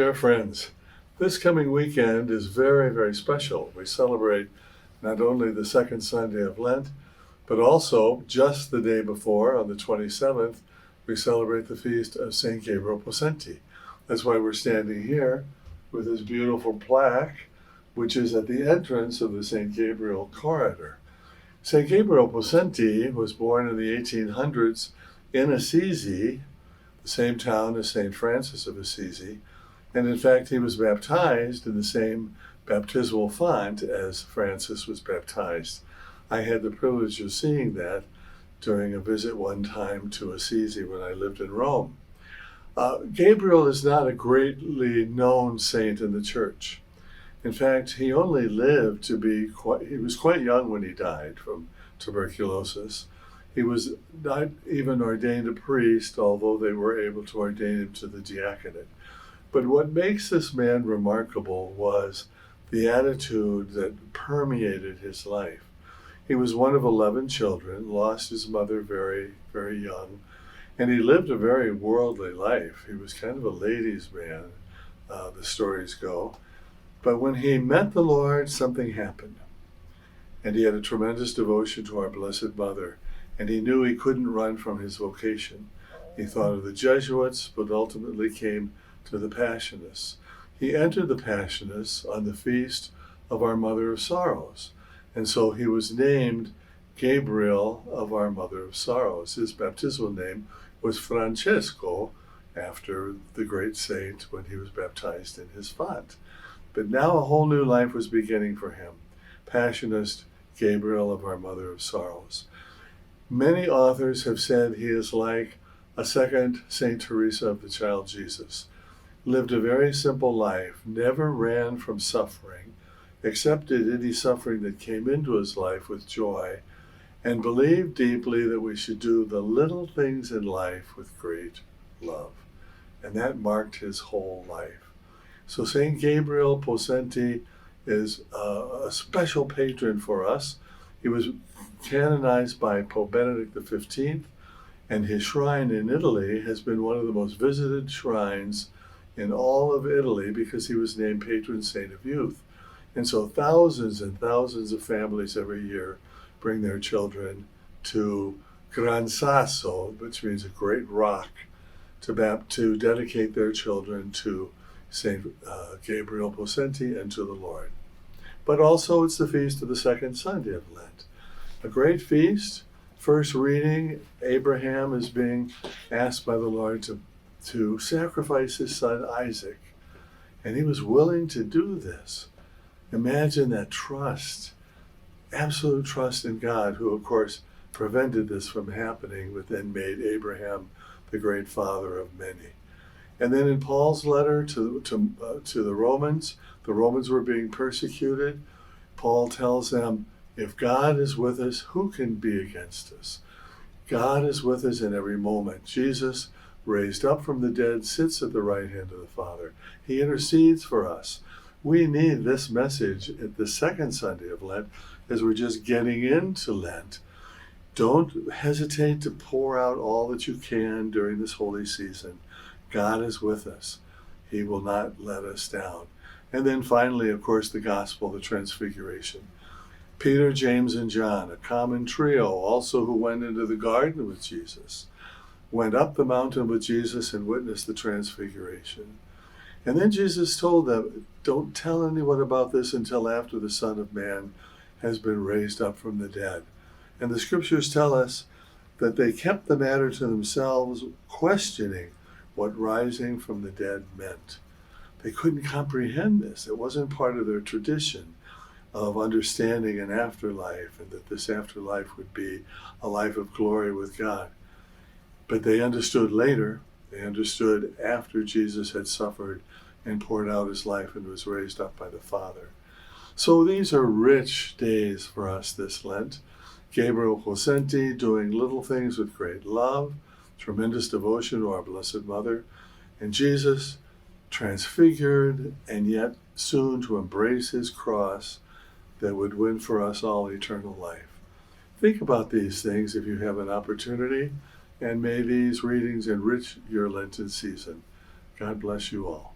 dear friends. This coming weekend is very, very special. We celebrate not only the second Sunday of Lent, but also just the day before, on the 27th, we celebrate the feast of St. Gabriel Possenti. That's why we're standing here with this beautiful plaque, which is at the entrance of the St. Gabriel corridor. St. Gabriel Possenti was born in the 1800s in Assisi, the same town as St. Francis of Assisi, and in fact he was baptized in the same baptismal font as Francis was baptized. I had the privilege of seeing that during a visit one time to Assisi when I lived in Rome. Gabriel is not a greatly known saint in the church. In fact, he only lived to be he was quite young when he died from tuberculosis. He was not even ordained a priest, although they were able to ordain him to the diaconate. But what makes this man remarkable was the attitude that permeated his life. He was one of 11 children, lost his mother very, very young, and he lived a very worldly life. He was kind of a ladies' man, the stories go. But when he met the Lord, something happened. And he had a tremendous devotion to our Blessed Mother, and he knew he couldn't run from his vocation. He thought of the Jesuits, but ultimately came to the Passionists. He entered the Passionists on the feast of our Mother of Sorrows, and so he was named Gabriel of our Mother of Sorrows. His baptismal name was Francesco, after the great saint when he was baptized in his font. But now a whole new life was beginning for him. Passionist Gabriel of our Mother of Sorrows. Many authors have said he is like a second Saint Teresa of the Child Jesus. Lived a very simple life, never ran from suffering, accepted any suffering that came into his life with joy, and believed deeply that we should do the little things in life with great love. And that marked his whole life. So St. Gabriel Possenti is a special patron for us. He was canonized by Pope Benedict XV, and his shrine in Italy has been one of the most visited shrines in all of Italy because he was named patron saint of youth. And so thousands and thousands of families every year bring their children to Gran Sasso, which means a great rock, to dedicate their children to St. Gabriel Possenti and to the Lord. But also it's the feast of the second Sunday of Lent. A great feast. First reading, Abraham is being asked by the Lord to sacrifice his son Isaac. And he was willing to do this. Imagine that trust, absolute trust in God, who of course prevented this from happening, but then made Abraham the great father of many. And then in Paul's letter to the Romans were being persecuted. Paul tells them, if God is with us, who can be against us? God is with us in every moment. Jesus, raised up from the dead, sits at the right hand of the Father. He intercedes for us. We need this message at the second Sunday of Lent as we're just getting into Lent. Don't hesitate to pour out all that you can during this holy season. God is with us. He will not let us down. And then finally, of course, the gospel, the transfiguration. Peter, James, and John, a common trio, also who went into the garden with Jesus, went up the mountain with Jesus and witnessed the transfiguration. And then Jesus told them, don't tell anyone about this until after the Son of Man has been raised up from the dead. And the scriptures tell us that they kept the matter to themselves, questioning what rising from the dead meant. They couldn't comprehend this. It wasn't part of their tradition of understanding an afterlife, and that this afterlife would be a life of glory with God. But they understood later, they understood after Jesus had suffered and poured out his life and was raised up by the Father. So these are rich days for us this Lent. Gabriel Possenti doing little things with great love, tremendous devotion to our Blessed Mother, and Jesus transfigured and yet soon to embrace his cross that would win for us all eternal life. Think about these things if you have an opportunity, and may these readings enrich your Lenten season. God bless you all.